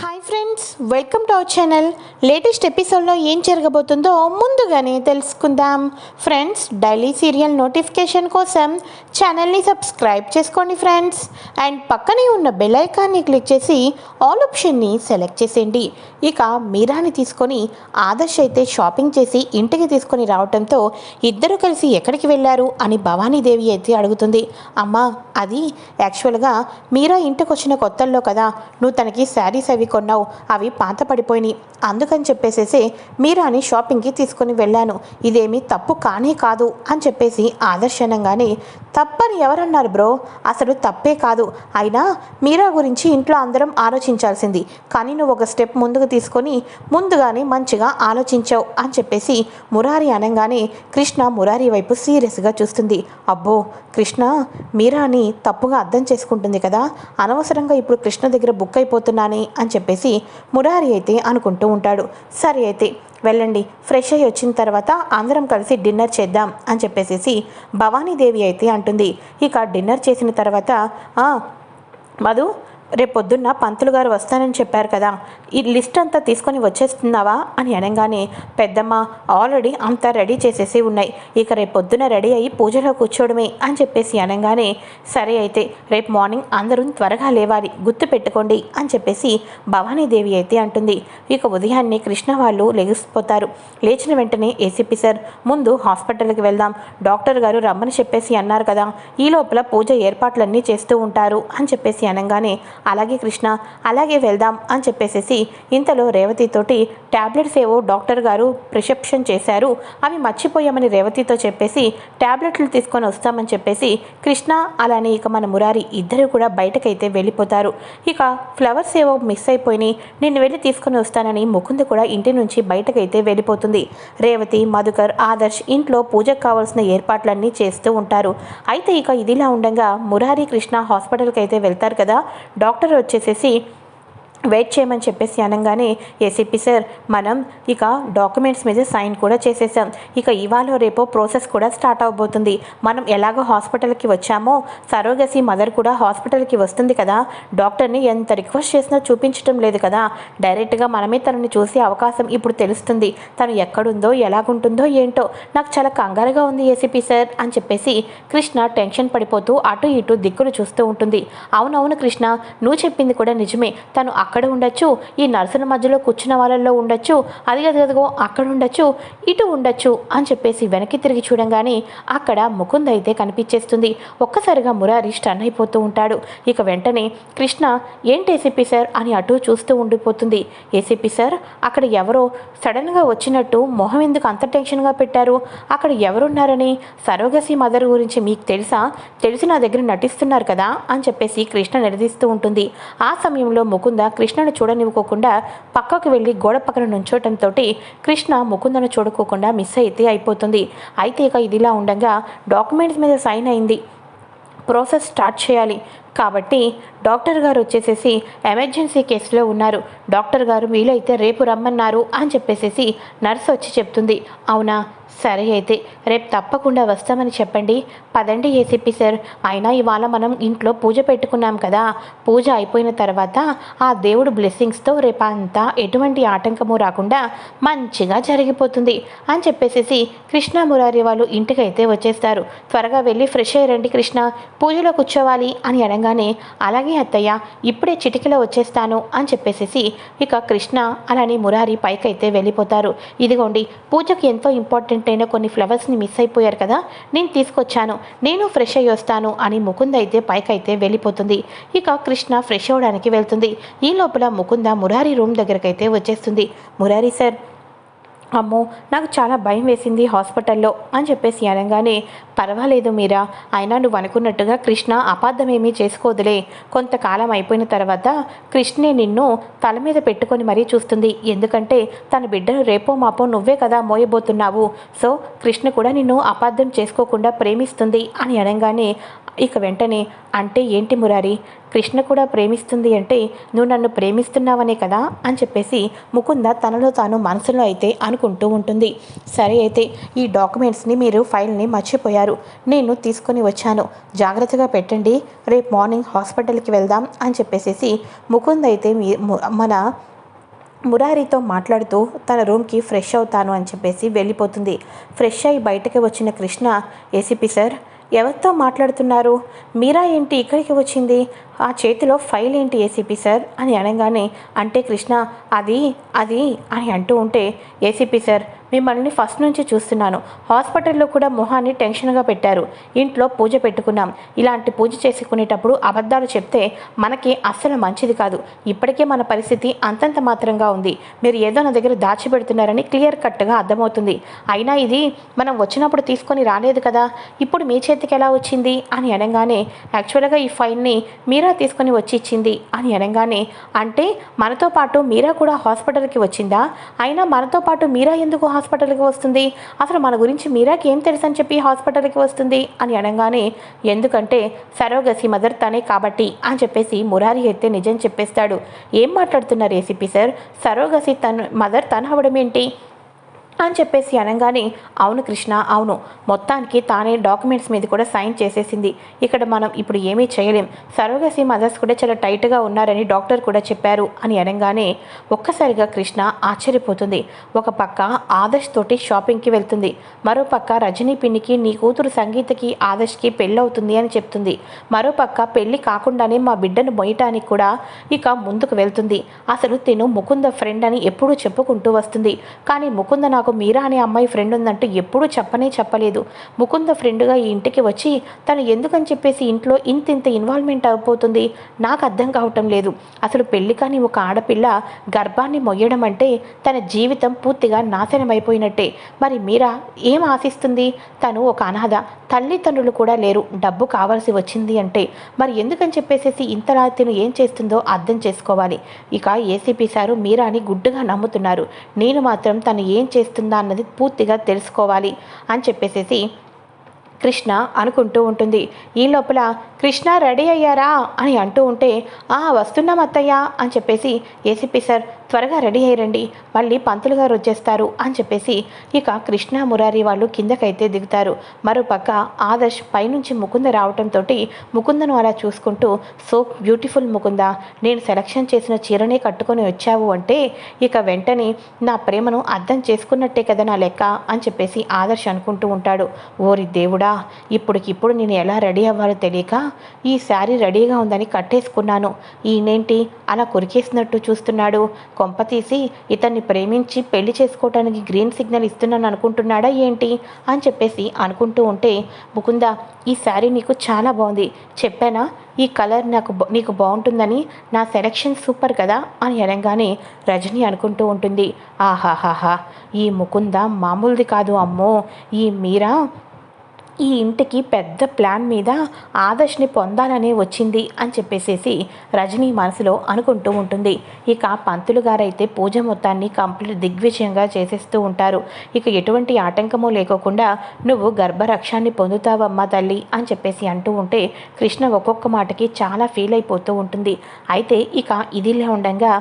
Hi friends, welcome to our channel. Latest ఎపిసోడ్లో ఏం జరగబోతుందో ముందుగానే తెలుసుకుందాం. ఫ్రెండ్స్, డైలీ సీరియల్ నోటిఫికేషన్ కోసం ఛానల్ని సబ్స్క్రైబ్ చేసుకోండి ఫ్రెండ్స్. అండ్ పక్కనే ఉన్న బెల్ ఐకాన్ని క్లిక్ చేసి ఆల్ ఆప్షన్ని సెలెక్ట్ చేసేయండి. ఇక మీరాని తీసుకొని ఆదర్శ్ అయితే షాపింగ్ చేసి ఇంటికి తీసుకొని రావడంతో ఇద్దరు కలిసి ఎక్కడికి వెళ్ళారు అని భవానీదేవి అయితే అడుగుతుంది. అమ్మా, అది యాక్చువల్గా మీరా ఇంటికి వచ్చిన కొత్తల్లో కదా, నువ్వు తనకి శారీస్ అవి కొన్నావు, అవి పాత పడిపోయినాయి, అందుకని చెప్పేసేసి మీరాని షాపింగ్కి తీసుకొని వెళ్ళాను, ఇదేమీ తప్పు కానే కాదు అని చెప్పేసి ఆదర్శనంగానే, తప్పని ఎవరన్నారు బ్రో, అసలు తప్పే కాదు, అయినా మీరా గురించి ఇంట్లో అందరం ఆలోచించాల్సింది, కానీ నువ్వు ఒక స్టెప్ ముందుకు తీసుకొని ముందుగానే మంచిగా ఆలోచించావు అని చెప్పేసి మురారి అనగానే కృష్ణ మురారి వైపు సీరియస్గా చూస్తుంది. అబ్బో, కృష్ణ మీరాని తప్పుగా అర్థం చేసుకుంటుంది కదా, అనవసరంగా ఇప్పుడు కృష్ణ దగ్గర బుక్ అయిపోతున్నానే అని చెప్పేసి మురారి అయితే అనుకుంటూ ఉంటాడు. సరే అయితే వెళ్ళండి, ఫ్రెష్ అయ్యి వచ్చిన తర్వాత అందరం కలిసి డిన్నర్ చేద్దాం అని చెప్పేసి భవానీదేవి అయితే అంటుంది. ఇక డిన్నర్ చేసిన తర్వాత మధు, రేపొద్దున్న పంతులు గారు వస్తానని చెప్పారు కదా, ఈ లిస్ట్ అంతా తీసుకొని వచ్చేస్తున్నావా అని అనగానే, పెద్దమ్మ ఆల్రెడీ అంతా రెడీ చేసేసి ఉన్నాయి, ఇక రేపొద్దున రెడీ అయ్యి పూజలో కూర్చోవడమే అని చెప్పేసి అనగానే, సరే అయితే రేపు మార్నింగ్ అందరూ త్వరగా లేవాలి, గుర్తు పెట్టుకోండి అని చెప్పేసి భవానీదేవి అయితే అంటుంది. ఇక ఉదయాన్నే కృష్ణ వాళ్ళు లెగిసిపోతారు. లేచిన వెంటనే ఏసీపీ సార్, ముందు హాస్పిటల్కి వెళ్దాం, డాక్టర్ గారు రమ్మని చెప్పేసి అన్నారు కదా, ఈ లోపల పూజ ఏర్పాట్లన్నీ చేస్తూ ఉంటారు అని చెప్పేసి అనగానే, అలాగే కృష్ణ, అలాగే వెళ్దాం అని చెప్పేసేసి ఇంతలో రేవతితోటి ట్యాబ్లెట్స్ ఏవో డాక్టర్ గారు ప్రిస్క్రిప్షన్ చేశారు, అవి మర్చిపోయామని రేవతితో చెప్పేసి ట్యాబ్లెట్లు తీసుకొని వస్తామని చెప్పేసి కృష్ణ అలానే ఇక మన మురారి ఇద్దరు కూడా బయటకైతే వెళ్ళిపోతారు. ఇక ఫ్లవర్స్ ఏవో మిస్ అయిపోయినాయి, నేను వెళ్ళి తీసుకొని వస్తానని ముకుంద్ కూడా ఇంటి నుంచి బయటకైతే వెళ్ళిపోతుంది. రేవతి, మధుకర్, ఆదర్శ్ ఇంట్లో పూజకు కావాల్సిన ఏర్పాట్లన్నీ చేస్తూ ఉంటారు. అయితే ఇక ఇదిలా ఉండగా మురారి, కృష్ణ హాస్పిటల్కి అయితే వెళ్తారు కదా, డాక్టర్ వచ్చేసేసి వెయిట్ చేయమని చెప్పేసి అనగానే, ఏసీపీ సార్, మనం ఇక డాక్యుమెంట్స్ మీద సైన్ కూడా చేసేసాం, ఇక ఇవాళ రేపో ప్రాసెస్ కూడా స్టార్ట్ అవబోతుంది, మనం ఎలాగో హాస్పిటల్కి వచ్చామో సరోగసి మదర్ కూడా హాస్పిటల్కి వస్తుంది కదా, డాక్టర్ని ఎంత రిక్వెస్ట్ చేసినా చూపించడం లేదు కదా, డైరెక్ట్గా మనమే తనని చూసే అవకాశం ఇప్పుడు తెలుస్తుంది, తను ఎక్కడుందో ఎలాగుంటుందో ఏంటో, నాకు చాలా కంగారుగా ఉంది ఏసీపీ సార్ అని చెప్పేసి కృష్ణ టెన్షన్ పడిపోతూ అటు ఇటు దిక్కులు చూస్తూ ఉంటుంది. అవునవును కృష్ణ, నువ్వు చెప్పింది కూడా నిజమే, తను అక్కడ ఉండొచ్చు, ఈ నర్సుల మధ్యలో కూర్చున్న వాళ్ళల్లో ఉండొచ్చు, అది గదిగో అక్కడ ఉండొచ్చు, ఇటు ఉండొచ్చు అని చెప్పేసి వెనక్కి తిరిగి చూడంగానే అక్కడ ముకుంద్ అయితే కనిపించేస్తుంది. ఒక్కసారిగా మురారి స్టన్ అయిపోతూ ఉంటాడు. ఇక వెంటనే కృష్ణ, ఏంటి ఏసీపీ సార్ అని అటు చూస్తూ ఉండిపోతుంది. ఏసీపీ సార్, అక్కడ ఎవరో సడన్గా వచ్చినట్టు మొహం ఎందుకు అంత టెన్షన్గా పెట్టారు, అక్కడ ఎవరున్నారని, సరోగసి మదర్ గురించి మీకు తెలుసా, తెలిసి నా దగ్గర నటిస్తున్నారు కదా అని చెప్పేసి కృష్ణ నిలదీస్తూ ఉంటుంది. ఆ సమయంలో ముకుంద కృష్ణను చూడనివ్వకుండా పక్కకు వెళ్ళి గోడ పక్కన నుంచోటంతో కృష్ణ ముకుందను చూడుకోకుండా మిస్ అయితే అయిపోతుంది. అయితే ఇక ఇదిలా ఉండగా డాక్యుమెంట్స్ మీద సైన్ అయింది, ప్రాసెస్ స్టార్ట్ చేయాలి కాబట్టి డాక్టర్ గారు వచ్చేసేసి ఎమర్జెన్సీ కేసులో ఉన్నారు, డాక్టర్ గారు వీలైతే రేపు రమ్మన్నారు అని చెప్పేసేసి నర్స్ వచ్చి చెప్తుంది. అవునా, సరే అయితే రేపు తప్పకుండా వస్తామని చెప్పండి. పదండి ఏసీపీ సార్, అయినా ఇవాళ మనం ఇంట్లో పూజ పెట్టుకున్నాం కదా, పూజ అయిపోయిన తర్వాత ఆ దేవుడు బ్లెస్సింగ్స్తో రేపంతా ఎటువంటి ఆటంకము రాకుండా మంచిగా జరిగిపోతుంది అని చెప్పేసేసి కృష్ణ మురారి వాళ్ళు ఇంటికైతే వచ్చేస్తారు. త్వరగా వెళ్ళి ఫ్రెష్ అయ్యారండి కృష్ణ, పూజలో కూర్చోవాలి అని అనగానే, అలాగే అత్తయ్య, ఇప్పుడే చిటికలో వచ్చేస్తాను అని చెప్పేసేసి ఇక కృష్ణ అలానే మురారి పైకైతే వెళ్ళిపోతారు. ఇదిగోండి, పూజకి ఎంతో ఇంపార్టెంట్ అయిన కొన్ని ఫ్లవర్స్ని మిస్ అయిపోయారు కదా, నేను తీసుకొచ్చాను, నేను ఫ్రెష్ అయ్యి వస్తాను అని ముకుంద అయితే పైకైతే వెళ్ళిపోతుంది. ఇక కృష్ణ ఫ్రెష్ అవ్వడానికి వెళ్తుంది. ఈ లోపల ముకుంద మురారి రూమ్ దగ్గరకైతే వచ్చేస్తుంది. మురారి సార్, అమ్మో నాకు చాలా భయం వేసింది హాస్పిటల్లో అని చెప్పేసి అనగానే, పర్వాలేదు మీరా, అయినా నువ్వు అనుకున్నట్టుగా కృష్ణ అపార్థమేమీ చేసుకోదులే, కొంతకాలం అయిపోయిన తర్వాత కృష్ణే నిన్ను తల మీద పెట్టుకొని మరీ చూస్తుంది, ఎందుకంటే తన బిడ్డను రేపో మాపో నువ్వే కదా మోయబోతున్నావు, సో కృష్ణ కూడా నిన్ను అపార్థం చేసుకోకుండా ప్రేమిస్తుంది అని అనగానే, ఇక వెంటనే అంటే ఏంటి మురారి, కృష్ణ కూడా ప్రేమిస్తుంది అంటే నువ్వు నన్ను ప్రేమిస్తున్నావనే కదా అని చెప్పేసి ముకుంద తనలో తాను మనసులో అయితే అనుకుంటూ ఉంటుంది. సరే అయితే ఈ డాక్యుమెంట్స్ని మీరు ఫైల్ని మర్చిపోయారు, నేను తీసుకొని వచ్చాను, జాగ్రత్తగా పెట్టండి, రేపు మార్నింగ్ హాస్పిటల్కి వెళ్దాం అని చెప్పేసి ముకుంద అయితే మన మురారితో మాట్లాడుతూ తన రూమ్కి ఫ్రెష్ అవుతాను అని చెప్పేసి వెళ్ళిపోతుంది. ఫ్రెష్ అయి బయటకు వచ్చిన కృష్ణ, ఏసీపీ సార్ ఎవరితో మాట్లాడుతున్నారు, మీరా ఏంటి ఇక్కడికి వచ్చింది, ఆ చేతిలో ఫైల్ ఏంటి ఏసీపీ సార్ అని అనగానే, అంటే కృష్ణ అది అది అని అంటూ ఉంటే, ఏసీపీ సార్ మిమ్మల్ని ఫస్ట్ నుంచి చూస్తున్నాను, హాస్పిటల్లో కూడా మొహాన్ని టెన్షన్గా పెట్టారు, ఇంట్లో పూజ పెట్టుకున్నాం, ఇలాంటి పూజ చేసుకునేటప్పుడు అబద్ధాలు చెప్తే మనకి అస్సలు మంచిది కాదు, ఇప్పటికే మన పరిస్థితి అంతంత మాత్రంగా ఉంది, మీరు ఏదో నా దగ్గర దాచిపెడుతున్నారని క్లియర్ కట్గా అర్థమవుతుంది, అయినా ఇది మనం వచ్చినప్పుడు తీసుకొని రాలేదు కదా, ఇప్పుడు మీ చేతికి ఎలా వచ్చింది అని అనగానే, యాక్చువల్గా ఈ ఫైల్ని మీరా తీసుకొని వచ్చి ఇచ్చింది అని అనగానే, అంటే మనతో పాటు మీరా కూడా హాస్పిటల్కి వచ్చిందా, అయినా మనతో పాటు మీరా ఎందుకు హాస్పిటల్కి వస్తుంది, అసలు మన గురించి మీరాకి ఏం తెలుసు అని చెప్పి హాస్పిటల్కి వస్తుంది అని అనగానే, ఎందుకంటే సరోగసి మదర్ తనే కాబట్టి అని చెప్పేసి మురారి అయితే నిజం చెప్పేస్తాడు. ఏం మాట్లాడుతున్నారు ఏసీపీ సార్, సరోగసి తన అవడం ఏంటి అని చెప్పేసి అనగానే, అవును కృష్ణ అవును, మొత్తానికి తానే డాక్యుమెంట్స్ మీద కూడా సైన్ చేసేసింది, ఇక్కడ మనం ఇప్పుడు ఏమీ చేయలేం, సరోగసి మదర్స్ కూడా చాలా టైట్గా ఉన్నారని డాక్టర్ కూడా చెప్పారు అని అనగానే ఒక్కసారిగా కృష్ణ ఆశ్చర్యపోతుంది. ఒక పక్క ఆదర్శ్ తోటి షాపింగ్కి వెళ్తుంది, మరోపక్క రజనీ పిన్నికి నీ కూతురు సంగీతకి ఆదర్శ్కి పెళ్ళవుతుంది అని చెప్తుంది, మరోపక్క పెళ్ళి కాకుండానే మా బిడ్డను మొయ్యటానికి కూడా ఇక ముందుకు వెళ్తుంది, అసలు తిను ముకుంద ఫ్రెండ్ అని ఎప్పుడూ చెప్పుకుంటూ వస్తుంది, కానీ ముకుంద నాకు మీరా అనే అమ్మాయి ఫ్రెండ్ ఉందంటూ ఎప్పుడూ చెప్పలేదు, ముకుంద ఫ్రెండ్గా ఈ ఇంటికి వచ్చి తను ఎందుకని చెప్పేసి ఇంట్లో ఇంత ఇన్వాల్వ్మెంట్ అయిపోతుంది, నాకు అర్థం కావటం లేదు, అసలు పెళ్లి కాని ఒక ఆడపిల్ల గర్భాన్ని మొయ్యడం అంటే తన జీవితం పూర్తిగా నాశనం అయిపోయినట్టే, మరి మీరా ఏం ఆశిస్తుంది, తను ఒక అనాథ, తల్లిదండ్రులు కూడా లేరు, డబ్బు కావాల్సి వచ్చింది అంటే మరి ఎందుకని చెప్పేసి ఇంతలా తిను ఏం చేస్తుందో అర్థం చేసుకోవాలి, ఇక ఏసీపీ సారు మీరాని గుడ్డుగా నమ్ముతున్నారు, నేను మాత్రం తను ఏం చేస్తుందా అన్నది పూర్తిగా తెలుసుకోవాలి అని చెప్పేసి కృష్ణ అనుకుంటూ ఉంటుంది. ఈ లోపల కృష్ణ రెడీ అయ్యారా అని అంటూ ఉంటే, వస్తున్నాం అత్తయ్య అని చెప్పేసి, ఏసీపీ సార్ త్వరగా రెడీ అయ్యారండి, మళ్ళీ పంతులు గారు వచ్చేస్తారు అని చెప్పేసి ఇక కృష్ణ మురారి వాళ్ళు కిందకైతే దిగుతారు. మరోపక్క ఆదర్శ్ పైనుంచి ముకుంద రావటంతో ముకుందను అలా చూసుకుంటూ, సో బ్యూటిఫుల్ ముకుంద, నేను సెలక్షన్ చేసిన చీరనే కట్టుకొని వచ్చావు అంటే ఇక వెంటనే నా ప్రేమను అర్థం చేసుకున్నట్టే కదా నా లెక్క అని చెప్పేసి ఆదర్శ్ అనుకుంటూ ఉంటాడు. ఓరి దేవుడా, ఇప్పటికిప్పుడు నేను ఎలా రెడీ అవ్వాలో తెలియక ఈ శారీ రెడీగా ఉందని కట్టేసుకున్నాను, ఈయనేంటి అలా కొరికేసినట్టు చూస్తున్నాడు, కొంపతీసి ఇతన్ని ప్రేమించి పెళ్లి చేసుకోవటానికి గ్రీన్ సిగ్నల్ ఇస్తున్నాను అనుకుంటున్నాడా ఏంటి అని చెప్పేసి అనుకుంటూ ఉంటే, ముకుంద ఈ శారీ నీకు చాలా బాగుంది, చెప్పానా ఈ కలర్ నీకు బాగుంటుందని, నా సెలెక్షన్ సూపర్ కదా అని అనగానే రజని అనుకుంటూ ఉంటుంది, ఆహాహాహా ఈ ముకుంద మామూలుది కాదు అమ్మో, ఈ మీరా ఈ ఇంటికి పెద్ద ప్లాన్ మీద ఆదర్శ్ని పొందాలనే వచ్చింది అని చెప్పేసేసి రజనీ మనసులో అనుకుంటూ ఉంటుంది. ఇక పంతులు గారైతే పూజ మొత్తాన్ని కంప్లీట్ దిగ్విజయంగా చేసేస్తూ ఉంటారు. ఇక ఎటువంటి ఆటంకమూ లేకోకుండా నువ్వు గర్భరక్షాన్ని పొందుతావమ్మా తల్లి అని చెప్పేసి అంటూ ఉంటే కృష్ణ ఒక్కొక్క మాటకి చాలా ఫీల్ అయిపోతూ ఉంటుంది. అయితే ఇక ఇదిలా ఉండగా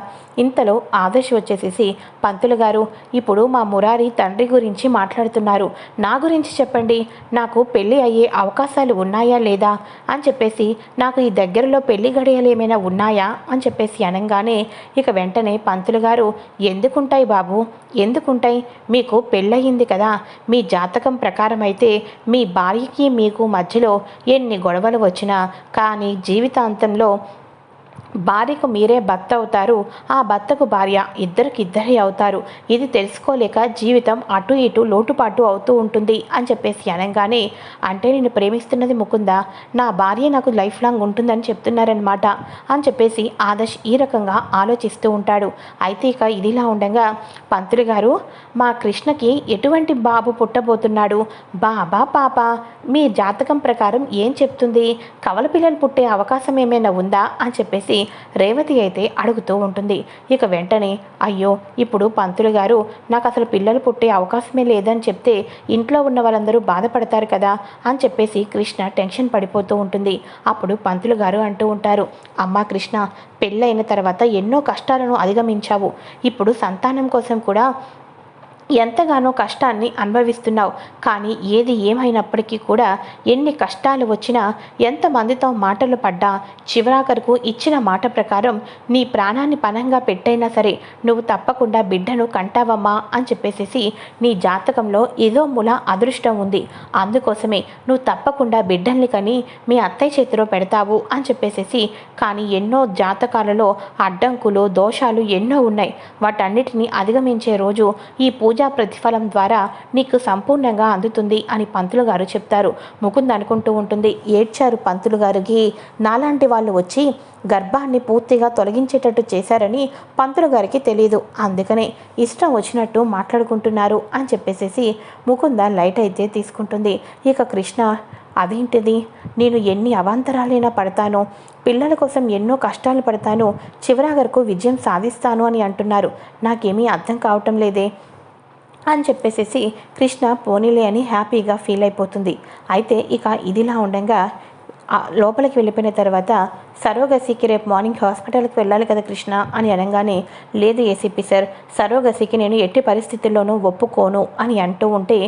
ఇంతలో ఆదర్శ్ వచ్చేసేసి, పంతులు గారు ఇప్పుడు మా మురారి తండ్రి గురించి మాట్లాడుతున్నారు, నా గురించి చెప్పండి, నాకు పెళ్ళి అయ్యే అవకాశాలు ఉన్నాయా లేదా అని చెప్పేసి, నాకు ఈ దగ్గరలో పెళ్లి గడియలు ఏమైనా ఉన్నాయా అని చెప్పేసి అనగానే ఇక వెంటనే పంతులు గారు, ఎందుకుంటాయి బాబు ఎందుకుంటాయి, మీకు పెళ్ళయింది కదా, మీ జాతకం ప్రకారం అయితే మీ భార్యకి మీకు మధ్యలో ఎన్ని గొడవలు వచ్చినా కానీ జీవితాంతంలో భార్యకు మీరే భర్త అవుతారు, ఆ భర్తకు భార్య ఇద్దరే అవుతారు, ఇది తెలుసుకోలేక జీవితం అటు ఇటు లోటుపాటు అవుతూ ఉంటుంది అని చెప్పేసి అనగానే, అంటే నేను ప్రేమిస్తున్నది ముకుంద, నా భార్య నాకు లైఫ్ లాంగ్ ఉంటుందని చెప్తున్నారనమాట అని చెప్పేసి ఆదర్శ్ ఈ రకంగా ఆలోచిస్తూ ఉంటాడు. అయితే ఇక ఇదిలా ఉండగా పంతులు గారు, మా కృష్ణకి ఎటువంటి బాబు పుట్టబోతున్నాడు, బాబా పాప, మీ జాతకం ప్రకారం ఏం చెప్తుంది, కవల పిల్లలు పుట్టే అవకాశం ఏమైనా ఉందా అని చెప్పేసి చెప్పేసి రేవతి అయితే అడుగుతూ ఉంటుంది. ఇక వెంటనే అయ్యో ఇప్పుడు పంతులు గారు నాకు అసలు పిల్లలు పుట్టే అవకాశమే లేదని చెప్తే ఇంట్లో ఉన్న వాళ్ళందరూ బాధపడతారు కదా అని చెప్పేసి కృష్ణ టెన్షన్ పడిపోతూ ఉంటుంది. అప్పుడు పంతులు గారు అంటూ ఉంటారు, అమ్మా కృష్ణ, పెళ్ళైన తర్వాత ఎన్నో కష్టాలను అధిగమించావు. ఇప్పుడు సంతానం కోసం కూడా ఎంతగానో కష్టాన్ని అనుభవిస్తున్నావు. కానీ ఏది ఏమైనప్పటికీ కూడా ఎన్ని కష్టాలు వచ్చినా ఎంతమందితో మాటలు పడ్డా చివరాఖరుకు ఇచ్చిన మాట ప్రకారం నీ ప్రాణాన్ని పణంగా పెట్టైనా సరే నువ్వు తప్పకుండా బిడ్డను కంటావమ్మా అని చెప్పేసి నీ జాతకంలో ఏదో మూల అదృష్టం ఉంది, అందుకోసమే నువ్వు తప్పకుండా బిడ్డల్ని కని మీ అత్తయ్య చేతిలో పెడతావు అని చెప్పేసి. కానీ ఎన్నో జాతకాలలో అడ్డంకులు దోషాలు ఎన్నో ఉన్నాయి. వాటన్నిటిని అధిగమించే రోజు ఈ పూజ ప్రతిఫలం ద్వారా నీకు సంపూర్ణంగా అందుతుంది అని పంతులు గారు చెప్తారు. ముకుంద్ అనుకుంటూ ఉంటుంది, ఏడ్చారు పంతులు గారికి. నాలాంటి వాళ్ళు వచ్చి గర్భాన్ని పూర్తిగా తొలగించేటట్టు చేశారని పంతులు గారికి తెలియదు, అందుకనే ఇష్టం వచ్చినట్టు మాట్లాడుకుంటున్నారు అని చెప్పేసి ముకుంద లైట్ అయితే తీసుకుంటుంది. ఇక కృష్ణ, అదేంటిది, నేను ఎన్ని అవాంతరాలైనా పడతానో, పిల్లల కోసం ఎన్నో కష్టాలు పడతానో, చివరాగరకు విజయం సాధిస్తాను అని అంటున్నారు, నాకేమీ అర్థం కావటం లేదే అని చెప్పేసి కృష్ణ పోనీలే అని హ్యాపీగా ఫీల్ అయిపోతుంది. అయితే ఇక ఇదిలా ఉండగా లోపలికి వెళ్ళిపోయిన తర్వాత సరోగసికి రేపు మార్నింగ్ హాస్పిటల్కి వెళ్ళాలి కదా కృష్ణ అని అనగానే, లేదు ఏసీపీ సార్, సరోగసికి నేను ఎట్టి పరిస్థితుల్లోనూ ఒప్పుకోను అని అంటూ ఉంటే,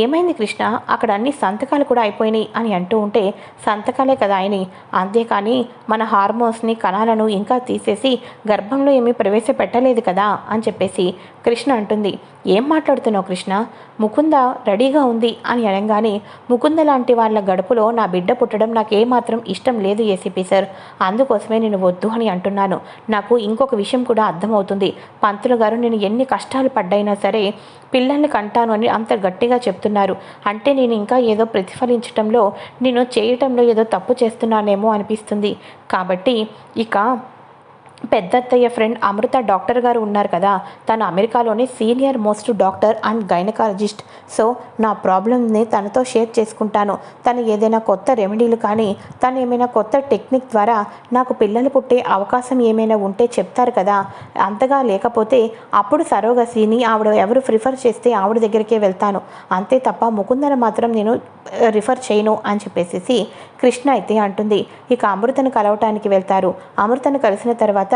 ఏమైంది కృష్ణ, అక్కడ అన్ని సంతకాలు కూడా అయిపోయినాయి అని అంటూ ఉంటే, సంతకాలే కదా అయినాయి, అంతేకాని మన హార్మోన్స్ని కణాలను ఇంకా తీసేసి గర్భంలో ఏమీ ప్రవేశపెట్టలేదు కదా అని చెప్పేసి కృష్ణ అంటుంది. ఏం మాట్లాడుతున్నావు కృష్ణ, ముకుంద రెడీగా ఉంది అని అనగానే, ముకుంద లాంటి వాళ్ళ గడుపులో నా బిడ్డ పుట్టడం నాకేమాత్రం ఇష్టం లేదు ఏసీపీ సార్, అందుకోసమే నేను వద్దు అని అంటున్నాను. నాకు ఇంకొక విషయం కూడా అర్థమవుతుంది, పంతులు గారు నేను ఎన్ని కష్టాలు పడ్డైనా సరే పిల్లల్ని కంటాను అని అంత గట్టిగా చెప్తున్నారు, అంటే నేను ఇంకా ఏదో ప్రతిఫలించటంలో, నేను చేయటంలో ఏదో తప్పు చేస్తున్నానేమో అనిపిస్తుంది. కాబట్టి ఇక పెద్దత్తయ్య ఫ్రెండ్ అమృత డాక్టర్ గారు ఉన్నారు కదా, తను అమెరికాలోని senior most doctor and gynaecologist. So నా ప్రాబ్లమ్ని తనతో షేర్ చేసుకుంటాను. తను ఏదైనా కొత్త రెమెడీలు కానీ, తను ఏమైనా కొత్త టెక్నిక్ ద్వారా నాకు పిల్లలు పుట్టే అవకాశం ఏమైనా ఉంటే చెప్తారు కదా, అంతగా లేకపోతే అప్పుడు సరోగసిని ఆవిడ ఎవరు ప్రిఫర్ చేస్తే ఆవిడ దగ్గరికే వెళ్తాను, అంతే తప్ప ముకుందన మాత్రం నేను రిఫర్ చేయను అని చెప్పేసి కృష్ణ అయితే అంటుంది. ఇక అమృతను కలవటానికి వెళ్తారు. అమృతను కలిసిన తర్వాత,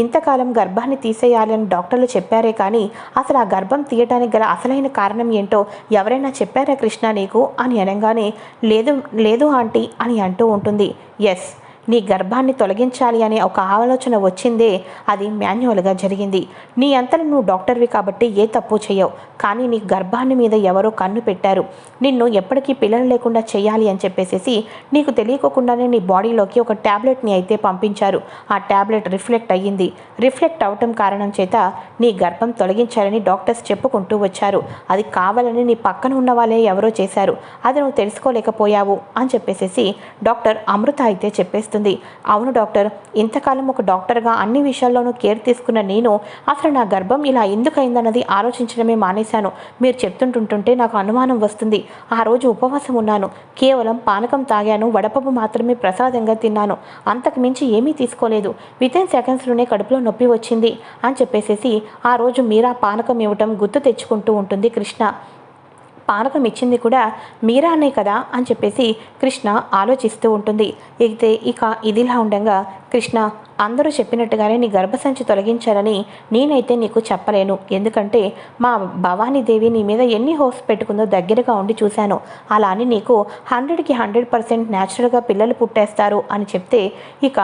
ఇంతకాలం గర్భాన్ని తీసేయాలని డాక్టర్లు చెప్పారే కానీ అసలు ఆ గర్భం తీయటానికి గల అసలైన కారణం ఏంటో ఎవరైనా చెప్పారా కృష్ణ నీకు అని అనగానే, లేదు లేదు ఆంటీ అని అంటూ ఉంటుంది. ఎస్, నీ గర్భాన్ని తొలగించాలి అనే ఒక ఆలోచన వచ్చిందే, అది మాన్యువల్గా జరిగింది. నీ అంతలో నువ్వు డాక్టర్వి కాబట్టి ఏ తప్పు చేయవు, కానీ నీ గర్భాన్ని మీద ఎవరో కన్ను పెట్టారు, నిన్ను ఎప్పటికీ పిల్లలు లేకుండా చేయాలి అని చెప్పేసి నీకు తెలియకోకుండానే నీ బాడీలోకి ఒక ట్యాబ్లెట్ని అయితే పంపించారు. ఆ ట్యాబ్లెట్ రిఫ్లెక్ట్ అయ్యింది. రిఫ్లెక్ట్ అవటం కారణం చేత నీ గర్భం తొలగించాలని డాక్టర్స్ చెప్పుకుంటూ వచ్చారు. అది కావాలని నీ పక్కన ఉన్న వాళ్ళే ఎవరో చేశారు, అది నువ్వు తెలుసుకోలేకపోయావు అని చెప్పేసి డాక్టర్ అమృత అయితే చెప్పేస్తుంది. అవును డాక్టర్, ఇంతకాలం ఒక డాక్టర్గా అన్ని విషయాల్లోనూ కేర్ తీసుకున్న నేను అసలు నా గర్భం ఇలా ఎందుకైందన్నది ఆలోచించడమే మానేశాను. మీరు చెప్తుంటుంటే నాకు అనుమానం వస్తుంది. ఆ రోజు ఉపవాసం ఉన్నాను, కేవలం పానకం తాగాను, వడపప్పు మాత్రమే ప్రసాదంగా తిన్నాను, అంతకు మించి ఏమీ తీసుకోలేదు. వితిన్ సెకండ్స్లోనే కడుపులో నొప్పి వచ్చింది అని చెప్పేసి ఆ రోజు మీరా పానకం ఇవ్వటం గుర్తు తెచ్చుకుంటూ ఉంటుంది కృష్ణ. పానకం ఇచ్చింది కూడా మీరా అనే కదా అని చెప్పేసి కృష్ణ ఆలోచిస్తూ ఉంటుంది. అయితే ఇక ఇదిలా ఉండగా, కృష్ణ అందరూ చెప్పినట్టుగానే నీ గర్భసంచి తొలగించాలని నేనైతే నీకు చెప్పలేను, ఎందుకంటే మా భవానీదేవి నీ మీద ఎన్ని హోప్స్ పెట్టుకుందో దగ్గరగా ఉండి చూశాను. అలా అని నీకు 100కి 100% న్యాచురల్గా పిల్లలు పుట్టేస్తారు అని చెప్తే ఇక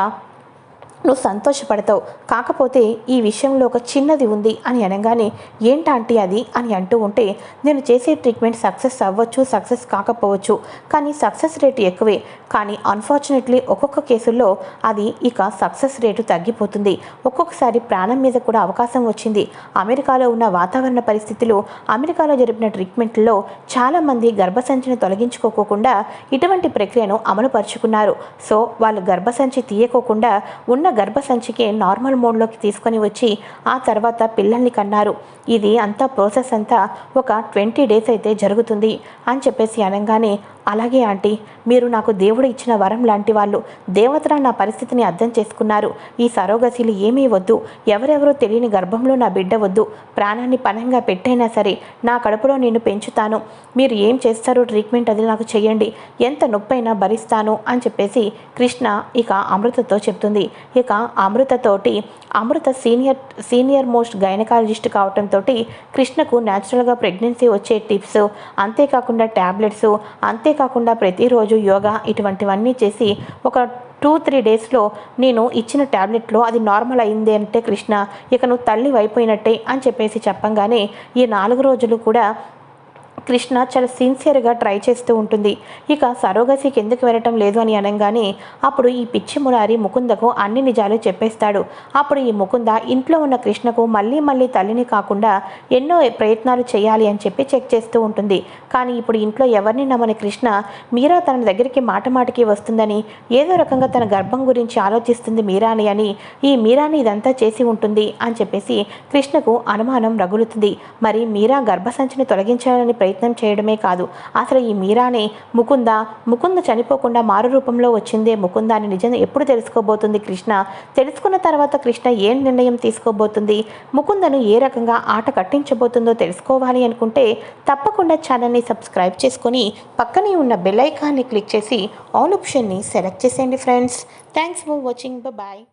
నువ్వు సంతోషపడతావు. కాకపోతే ఈ విషయంలో ఒక చిన్నది ఉంది అని అనగానే, ఏంటంటే అది అని అంటూ ఉంటే, నేను చేసే ట్రీట్మెంట్ సక్సెస్ అవ్వచ్చు, సక్సెస్ కాకపోవచ్చు, కానీ సక్సెస్ రేటు ఎక్కువే. కానీ అన్ఫార్చునేట్లీ ఒక్కొక్క కేసుల్లో అది ఇక సక్సెస్ రేటు తగ్గిపోతుంది. ఒక్కొక్కసారి ప్రాణం మీద కూడా అవకాశం వచ్చింది. అమెరికాలో ఉన్న వాతావరణ పరిస్థితులు, అమెరికాలో జరిపిన ట్రీట్మెంట్లో చాలామంది గర్భసంచిని తొలగించుకోకుండా ఇటువంటి ప్రక్రియను అమలుపరుచుకున్నారు. సో వాళ్ళు గర్భసంచి తీయకోకుండా ఉన్న గర్భసంచికి నార్మల్ మోడ్లోకి తీసుకొని వచ్చి ఆ తర్వాత పిల్లల్ని కన్నారు. ఇది అంతా ప్రాసెస్ అంతా ఒక 20 days అయితే జరుగుతుంది అని చెప్పేసి అనగానే, అలాగే ఆంటీ, మీరు నాకు దేవుడు ఇచ్చిన వరం లాంటి వాళ్ళు. దేవతల నా పరిస్థితిని అర్థం చేసుకున్నారు. ఈ సరోగసీలు ఏమీ వద్దు, ఎవరెవరో తెలియని గర్భంలో నా బిడ్డ వద్దు, ప్రాణాన్ని పణంగా పెట్టైనా సరే నా కడుపులో నేను పెంచుతాను. మీరు ఏం చేస్తారో ట్రీట్మెంట్ అది నాకు చేయండి, ఎంత నొప్పైనా భరిస్తాను అని చెప్పేసి కృష్ణ ఇక అమృతతో చెప్తుంది. ఇక అమృతతోటి అమృత సీనియర్ మోస్ట్ గైనకాలజిస్ట్ కావటంతో కృష్ణకు న్యాచురల్గా ప్రెగ్నెన్సీ వచ్చే టిప్స్, అంతేకాకుండా ట్యాబ్లెట్స్, అంతేకాకుండా ప్రతిరోజు యోగా ఇటువంటివన్నీ చేసి ఒక 2-3 డేస్లో నేను ఇచ్చిన ట్యాబ్లెట్లో అది నార్మల్ అయింది అంటే కృష్ణ ఇక నువ్వు తల్లి అయిపోయినట్టే అని చెప్పేసి చెప్పంగానే ఈ 4 రోజులు కూడా కృష్ణ చాలా సిన్సియర్గా ట్రై చేస్తూ ఉంటుంది. ఇక సరోగసీకి ఎందుకు వెళ్ళటం లేదు అని అనగానే అప్పుడు ఈ పిచ్చి మురారి ముకుందకు అన్ని నిజాలు చెప్పేస్తాడు. అప్పుడు ఈ ముకుంద ఇంట్లో ఉన్న కృష్ణకు మళ్ళీ తల్లిని కాకుండా ఎన్నో ప్రయత్నాలు చేయాలి అని చెప్పి చెక్ చేస్తూ ఉంటుంది. కానీ ఇప్పుడు ఇంట్లో ఎవరిని నమ్మని కృష్ణ మీరా తన దగ్గరికి మాటకి వస్తుందని, ఏదో రకంగా తన గర్భం గురించి ఆలోచిస్తుంది మీరాని అని, ఈ మీరాని ఇదంతా చేసి ఉంటుంది అని చెప్పేసి కృష్ణకు అనుమానం రగులుతుంది. మరి మీరా గర్భసంచిని తొలగించాలని ప్రయత్నం చేయడమే కాదు, అసలు ఈ మీరానే ముకుంద చనిపోకుండా మారు రూపంలో వచ్చిందే ముకుంద అని నిజం ఎప్పుడు తెలుసుకోబోతుంది కృష్ణ? తెలుసుకున్న తర్వాత కృష్ణ ఏం నిర్ణయం తీసుకోబోతుంది? ముకుందను ఏ రకంగా ఆట కట్టించబోతుందో తెలుసుకోవాలి అనుకుంటే తప్పకుండా ఛానల్ని సబ్స్క్రైబ్ చేసుకొని పక్కనే ఉన్న బెల్ ఐకాన్ని క్లిక్ చేసి ఆల్ ఆప్షన్ని సెలెక్ట్ చేసేయండి friends. Thanks for watching. Bye.